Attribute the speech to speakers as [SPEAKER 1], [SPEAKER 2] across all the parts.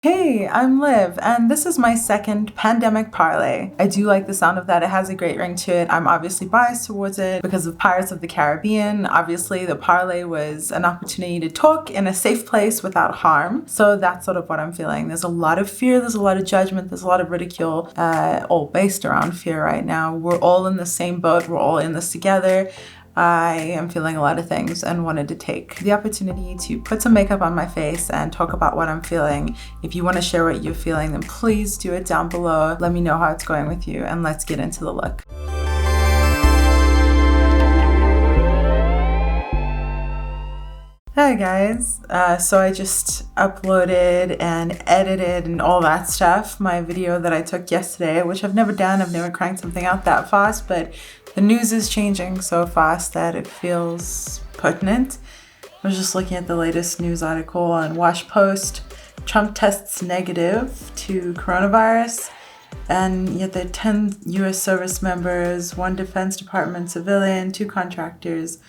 [SPEAKER 1] Hey, I'm Liv, and this is my second pandemic parlay. I do like the sound of that. It has a great ring to it. I'm obviously biased towards it because of Pirates of the Caribbean. Obviously, the parlay was an opportunity to talk in a safe place without harm. So that's sort of what I'm feeling. There's a lot of fear, there's a lot of judgment, there's a lot of ridicule, all based around fear right now. We're all in the same boat. We're all in this together. I am feeling a lot of things and wanted to take the opportunity to put some makeup on my face and talk about what I'm feeling. If you want to share what you're feeling, then please do it down below. Let me know how it's going with you, and let's get into the look. Hi guys, so I just uploaded and edited and all that stuff, my video that I took yesterday, which I've never done. I've never cranked something out that fast, but the news is changing so fast that it feels pertinent. I was just looking at the latest news article on Wash Post. Trump tests negative to coronavirus, and yet there are 10 US service members, 1 Defense Department civilian, 2 contractors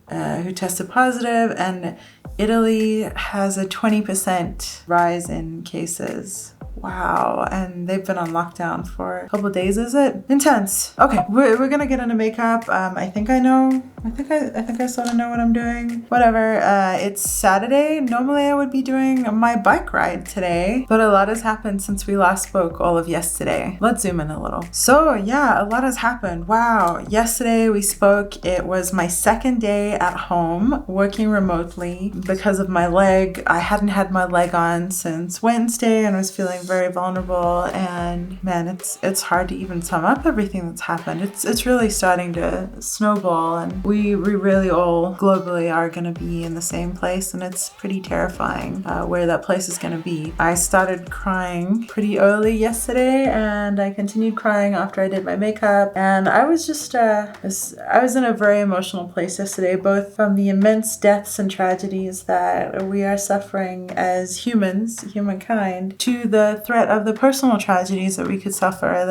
[SPEAKER 1] who tested positive, and Italy has a 20% rise in cases. Wow, and they've been on lockdown for a couple of days, is it? Intense. Okay, we're gonna get into makeup. I think I sort of know what I'm doing. Whatever, it's Saturday. Normally I would be doing my bike ride today, but a lot has happened since we last spoke all of yesterday. Let's zoom in a little. So yeah, a lot has happened. Wow, yesterday we spoke. It was my second day at home working remotely because of my leg. I hadn't had my leg on since Wednesday and was feeling very vulnerable, and man, it's hard to even sum up everything that's happened. It's really starting to snowball, and we really all globally are going to be in the same place, and it's pretty terrifying where that place is going to be. I started crying pretty early yesterday, and I continued crying after I did my makeup, and I was just I was in a very emotional place yesterday, both from the immense deaths and tragedies that we are suffering as humans, humankind, to the threat of the personal tragedies that we could suffer,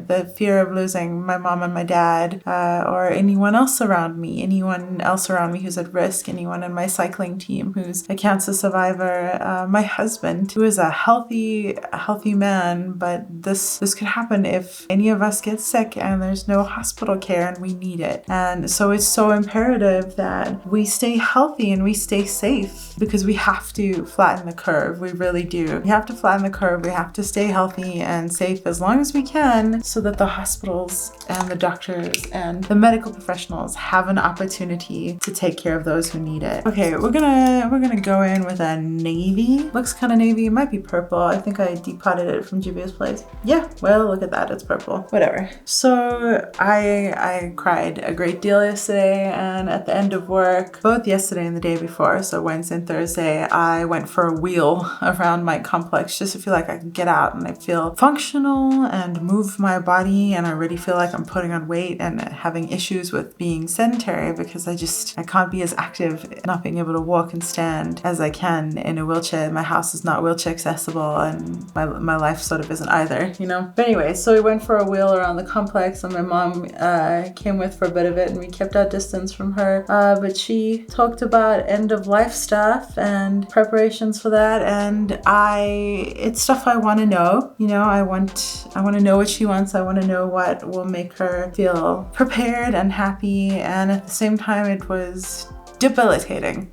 [SPEAKER 1] the fear of losing my mom and my dad, or anyone else around me who's at risk, anyone in my cycling team who's a cancer survivor, my husband who is a healthy man, but this could happen if any of us get sick and there's no hospital care and we need it. And so it's so imperative that we stay healthy and we stay safe, because we have to flatten the curve. We really do. We have to flatten the curve. We have to stay healthy and safe as long as we can, so that the hospitals and the doctors and the medical professionals have an opportunity to take care of those who need it. Okay, we're gonna go in with a navy. Looks kind of navy. It might be purple. I think I depotted it from Juvia's place. Yeah, well, look at that. It's purple. Whatever. So I cried a great deal yesterday, and at the end of work, both yesterday and the day before, so Wednesday and Thursday, I went for a wheel around my complex just to feel like I can get out and I feel functional and move my body, and I already feel like I'm putting on weight and having issues with being sedentary because I can't be as active, not being able to walk and stand as I can in a wheelchair. My house is not wheelchair accessible, and my life sort of isn't either, you know? But anyway, so we went for a wheel around the complex, and my mom came with for a bit of it, and we kept our distance from her, but she talked about end of life stuff and preparations for that, and it's stuff I want to know. You know, I want to know what she wants. I want to know what will make her feel prepared and happy, and at the same time it was debilitating.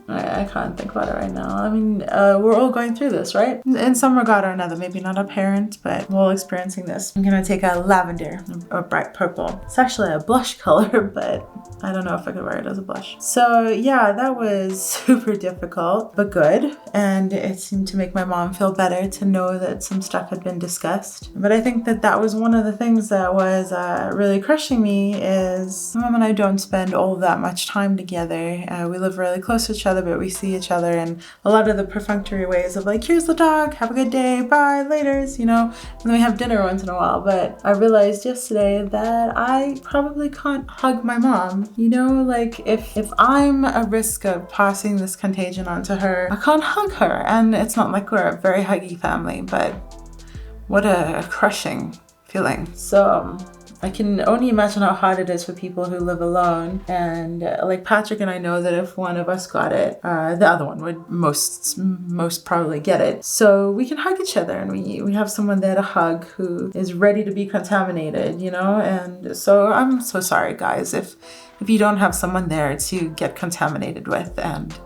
[SPEAKER 1] I can't think about it right now. I mean, we're all going through this, right? In some regard or another. Maybe not a parent, but we're all experiencing this. I'm gonna take a lavender or bright purple. It's actually a blush color, but I don't know if I could wear it as a blush. So yeah, that was super difficult, but good. And it seemed to make my mom feel better to know that some stuff had been discussed. But I think that was one of the things that was really crushing me, is my mom and I don't spend all that much time together. We live really close to each other, but we see each other in a lot of the perfunctory ways of like, here's the dog, have a good day, bye, laters, you know, and then we have dinner once in a while. But I realized yesterday that I probably can't hug my mom, you know, like if I'm at risk of passing this contagion onto her, I can't hug her. And it's not like we're a very huggy family, but what a crushing feeling. So I can only imagine how hard it is for people who live alone. And like Patrick and I know that if one of us got it, the other one would most probably get it. So we can hug each other, and we have someone there to hug who is ready to be contaminated, you know? And so I'm so sorry, guys, if you don't have someone there to get contaminated with and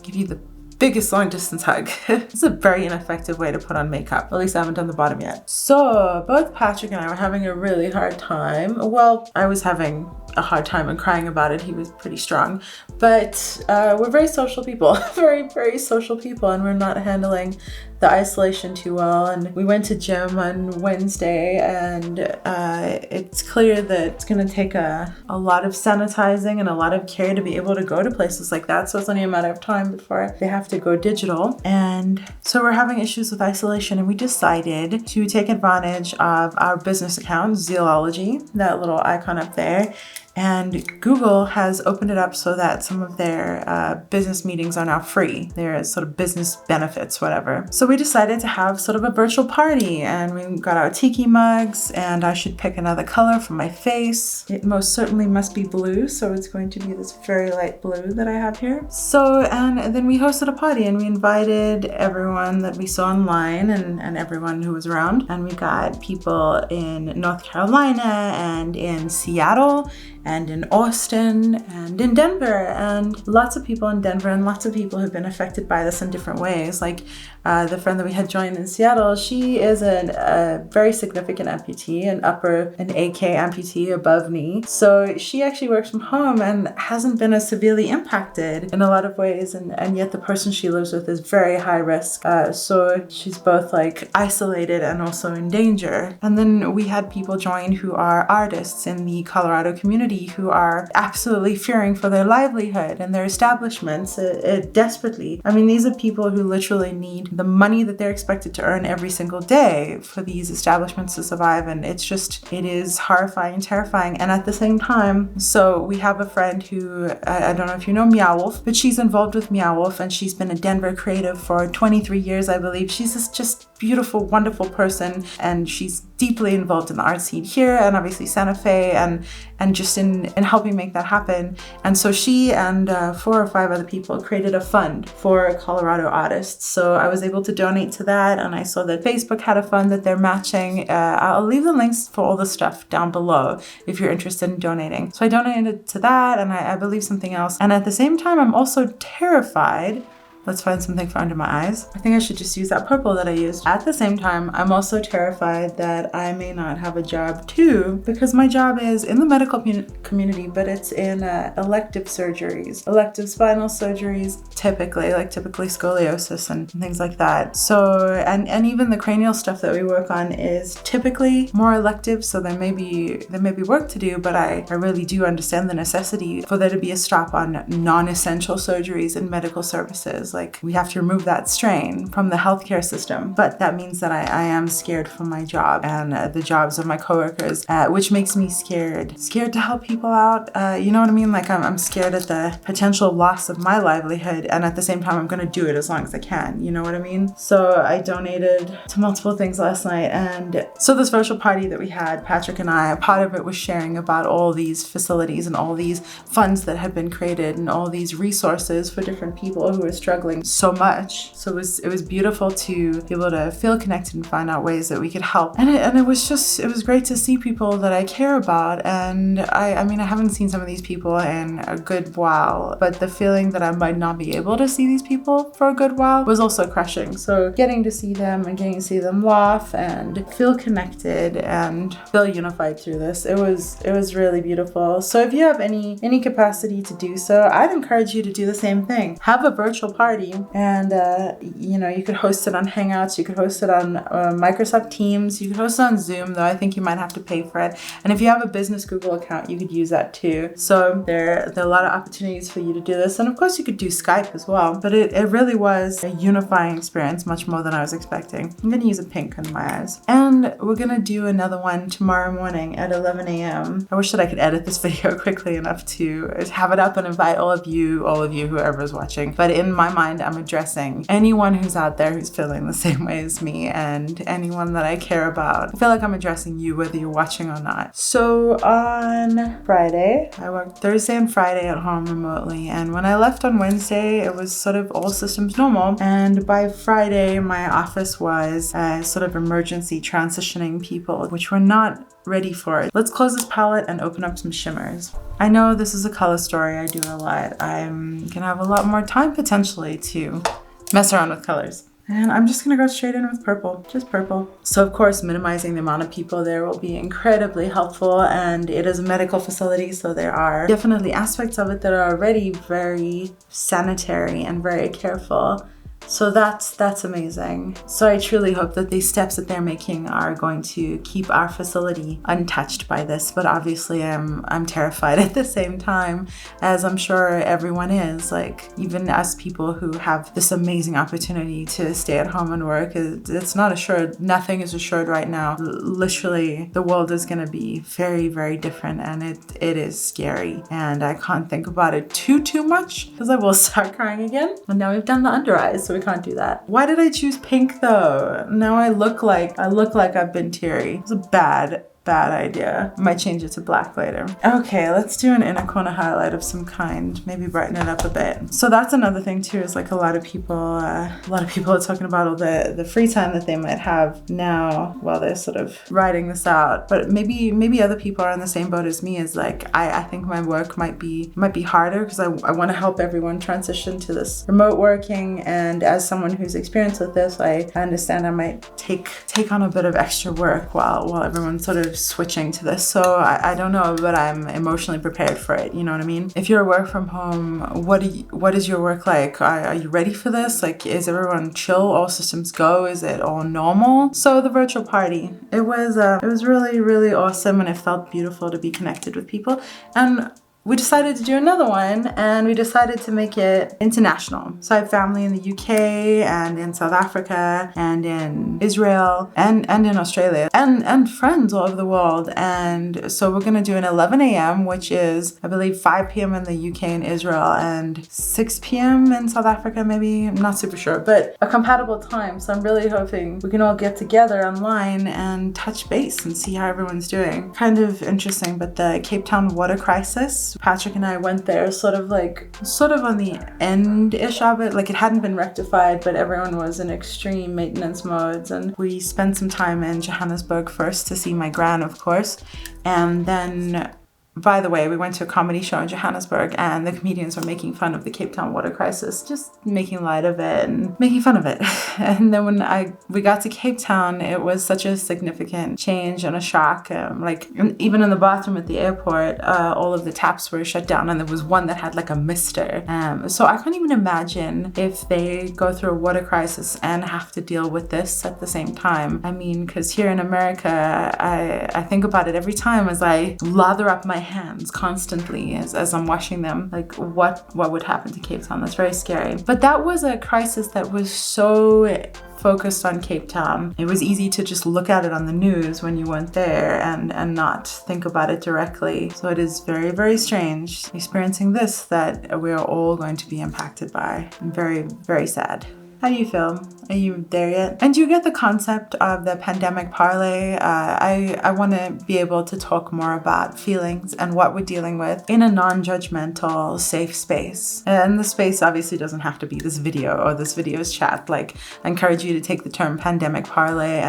[SPEAKER 1] give you the biggest long distance hug. It's a very ineffective way to put on makeup. At least I haven't done the bottom yet. So both Patrick and I were having a really hard time. Well, I was having a hard time and crying about it. He was pretty strong, but we're very social people, very, very social people, and we're not handling the isolation too well. And we went to gym on Wednesday, and it's clear that it's gonna take a lot of sanitizing and a lot of care to be able to go to places like that. So it's only a matter of time before they have to go digital. And so we're having issues with isolation, and we decided to take advantage of our business account, Zealology, that little icon up there. And Google has opened it up so that some of their business meetings are now free. They're sort of business benefits, whatever. So we decided to have sort of a virtual party, and we got our tiki mugs, and I should pick another color for my face. It most certainly must be blue, so it's going to be this very light blue that I have here. So, and then we hosted a party, and we invited everyone that we saw online and everyone who was around. And we got people in North Carolina and in Seattle and in Austin and in Denver, and lots of people in Denver, and lots of people who've been affected by this in different ways. Like the friend that we had joined in Seattle, she is a very significant amputee, an AK amputee above knee. So she actually works from home and hasn't been as severely impacted in a lot of ways, and yet the person she lives with is very high risk. So she's both like isolated and also in danger. And then we had people join who are artists in the Colorado community who are absolutely fearing for their livelihood and their establishments desperately. I mean, these are people who literally need the money that they're expected to earn every single day for these establishments to survive. And it is horrifying and terrifying. And at the same time, so we have a friend who, I don't know if you know Meow Wolf, but she's involved with Meow Wolf, and she's been a Denver creative for 23 years, I believe. She's this just beautiful, wonderful person, and she's deeply involved in the art scene here and obviously Santa Fe and just in helping make that happen. And so she and 4 or 5 other people created a fund for Colorado artists. So I was able to donate to that, and I saw that Facebook had a fund that they're matching. I'll leave the links for all the stuff down below if you're interested in donating. So I donated to that, and I believe something else. And at the same time, I'm also terrified. Let's find something for under my eyes. I think I should just use that purple that I used. At the same time, I'm also terrified that I may not have a job too, because my job is in the medical community, but it's in elective surgeries, elective spinal surgeries, typically scoliosis and things like that. So, and even the cranial stuff that we work on is typically more elective, so there may be work to do, but I really do understand the necessity for there to be a stop on non-essential surgeries in medical services. Like, we have to remove that strain from the healthcare system. But that means that I am scared for my job and the jobs of my coworkers, which makes me scared to help people out. You know what I mean? Like, I'm scared at the potential loss of my livelihood, and at the same time, I'm going to do it as long as I can. You know what I mean? So I donated to multiple things last night. And so this virtual party that we had, Patrick and I, part of it was sharing about all these facilities and all these funds that had been created and all these resources for different people who are struggling so much. So it was beautiful to be able to feel connected and find out ways that we could help. And it was great to see people that I care about. And I mean, I haven't seen some of these people in a good while, but the feeling that I might not be able to see these people for a good while was also crushing. So getting to see them and getting to see them laugh and feel connected and feel unified through this, it was really beautiful. So if you have any capacity to do so, I'd encourage you to do the same thing. Have a virtual party, and you could host it on Hangouts, you could host it on Microsoft Teams, you could host it on Zoom, though I think you might have to pay for it. And if you have a business Google account, you could use that too. So there are a lot of opportunities for you to do this, and of course you could do Skype as well. But it really was a unifying experience, much more than I was expecting. I'm gonna use a pink under my eyes, and we're gonna do another one tomorrow morning at 11 a.m. I wish that I could edit this video quickly enough to have it up and invite all of you, whoever is watching. But in my mind, I'm addressing anyone who's out there who's feeling the same way as me and anyone that I care about. I feel like I'm addressing you whether you're watching or not. So on Friday, I worked Thursday and Friday at home remotely, and when I left on Wednesday, it was sort of all systems normal, and by Friday, my office was sort of emergency transitioning people, which were not ready for it. Let's close this palette and open up some shimmers. I know this is a color story I do a lot. I'm gonna have a lot more time potentially to mess around with colors. And I'm just gonna go straight in with purple, just purple. So of course, minimizing the amount of people there will be incredibly helpful, and it is a medical facility, so there are definitely aspects of it that are already very sanitary and very careful. So that's amazing. So I truly hope that these steps that they're making are going to keep our facility untouched by this. But obviously I'm terrified at the same time, as I'm sure everyone is. Like, even us people who have this amazing opportunity to stay at home and work, it's not assured. Nothing is assured right now. Literally, the world is going to be very, very different, and it is scary. And I can't think about it too much because I will start crying again. And now we've done the under eyes, so we can't do that. Why did I choose pink though? Now I look like I've been teary. It's a bad idea. I might change it to black later. Okay, let's do an inner corner highlight of some kind. Maybe brighten it up a bit. So that's another thing too, is like a lot of people are talking about all the free time that they might have now while they're sort of writing this out. But maybe other people are in the same boat as me, is like, I think my work might be harder because I want to help everyone transition to this remote working. And as someone who's experienced with this, I understand I might take on a bit of extra work while everyone's sort of switching to this. So I don't know, but I'm emotionally prepared for it. You know what I mean? If you're work from home, what is your work like? Are you ready for this? Like, is everyone chill? All systems go? Is it all normal? So the virtual party, it was really, really awesome, and it felt beautiful to be connected with people. And we decided to do another one, and we decided to make it international. So I have family in the UK and in South Africa and in Israel and in Australia and friends all over the world. And so we're gonna do an 11 a.m., which is, I believe, 5 p.m. in the UK and Israel and 6 p.m. in South Africa, maybe. I'm not super sure, but a compatible time. So I'm really hoping we can all get together online and touch base and see how everyone's doing. Kind of interesting, but the Cape Town water crisis, Patrick and I went there sort of on the end-ish of it. Like, it hadn't been rectified, but everyone was in extreme maintenance modes. And we spent some time in Johannesburg first to see my gran, of course. And then, by the way, we went to a comedy show in Johannesburg, and the comedians were making fun of the Cape Town water crisis, just making light of it and making fun of it. And then when we got to Cape Town, it was such a significant change and a shock. Like, even in the bathroom at the airport, all of the taps were shut down, and there was one that had like a mister. So I can't even imagine if they go through a water crisis and have to deal with this at the same time. I mean, because here in America, I think about it every time as I lather up my hands constantly as I'm washing them. Like, what would happen to Cape Town? That's very scary. But that was a crisis that was so focused on Cape Town. It was easy to just look at it on the news when you weren't there and not think about it directly. So it is very, very strange experiencing this that we are all going to be impacted by. I'm very, very sad. How do you feel? Are you there yet? And do you get the concept of the pandemic parlay? I want to be able to talk more about feelings and what we're dealing with in a non-judgmental, safe space. And the space obviously doesn't have to be this video or this video's chat. Like, I encourage you to take the term pandemic parlay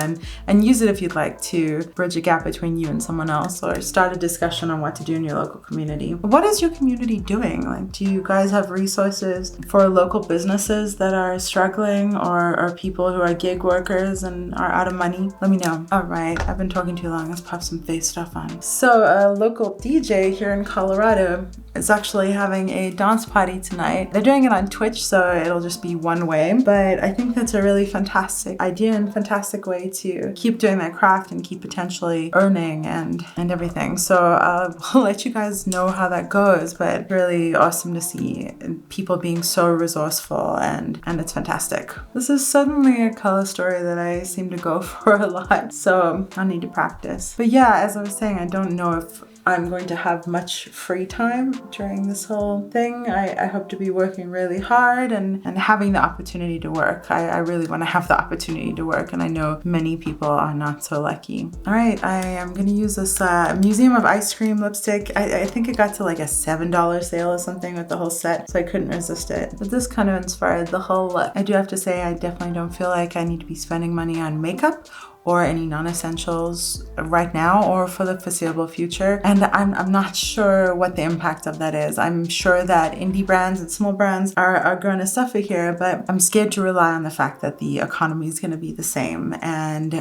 [SPEAKER 1] and use it if you'd like to bridge a gap between you and someone else, or start a discussion on what to do in your local community. What is your community doing? Like, do you guys have resources for local businesses that are struggling, or people who are gig workers and are out of money? Let me know. All right, I've been talking too long. Let's pop some face stuff on. So a local DJ here in Colorado is actually having a dance party tonight. They're doing it on Twitch, so it'll just be one way. But I think that's a really fantastic idea and fantastic way to keep doing that craft and keep potentially earning and everything. So I'll let you guys know how that goes. But really awesome to see people being so resourceful, and it's fantastic. This is suddenly a color story that I seem to go for a lot, so I need to practice. But yeah, as I was saying, I don't know if I'm going to have much free time during this whole thing. I hope to be working really hard and having the opportunity to work. I really want to have the opportunity to work, and I know many people are not so lucky. All right, I am going to use this Museum of Ice Cream lipstick. I think it got to like a $7 sale or something with the whole set, so I couldn't resist it. But this kind of inspired the whole look. I do have to say, I definitely don't feel like I need to be spending money on makeup or any non-essentials right now or for the foreseeable future. And I'm not sure what the impact of that is. I'm sure that indie brands and small brands are going to suffer here, but I'm scared to rely on the fact that the economy is going to be the same, and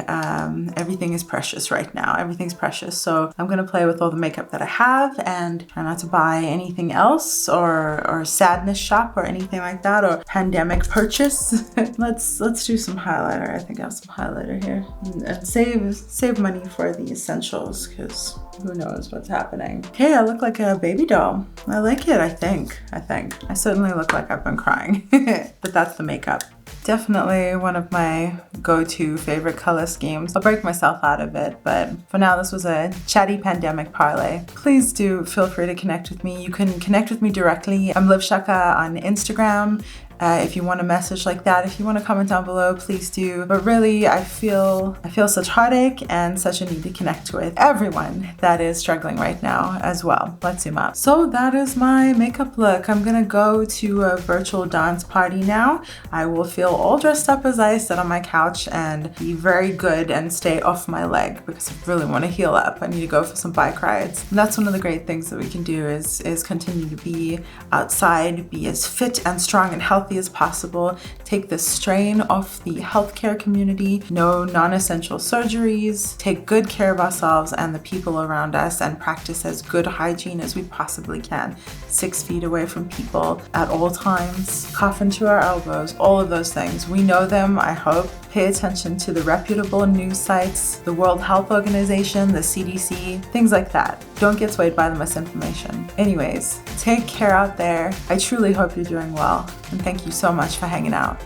[SPEAKER 1] everything is precious right now. Everything's precious. So I'm going to play with all the makeup that I have and try not to buy anything else or sadness shop or anything like that, or pandemic purchase. Let's do some highlighter. I think I have some highlighter here. And save money for the essentials, because who knows what's happening. Okay, I look like a baby doll. I like it, I think. I certainly look like I've been crying, but that's the makeup. Definitely one of my go-to favorite color schemes. I'll break myself out of it, but for now, this was a chatty pandemic parlay. Please do feel free to connect with me. You can connect with me directly. I'm Liv Shaka on Instagram. If you want a message like that, if you want to comment down below, please do. But really, I feel such heartache and such a need to connect with everyone that is struggling right now as well. Let's zoom up. So that is my makeup look. I'm gonna go to a virtual dance party now. I will feel all dressed up as I sit on my couch and be very good and stay off my leg because I really want to heal up. I need to go for some bike rides. And that's one of the great things that we can do is continue to be outside, be as fit and strong and healthy as possible, take the strain off the healthcare community, no non-essential surgeries, take good care of ourselves and the people around us, and practice as good hygiene as we possibly can. 6 feet away from people at all times, cough into our elbows, all of those things. We know them, I hope. Pay attention to the reputable news sites, the World Health Organization, the CDC, things like that. Don't get swayed by the misinformation. Anyways, take care out there. I truly hope you're doing well, and thank you so much for hanging out.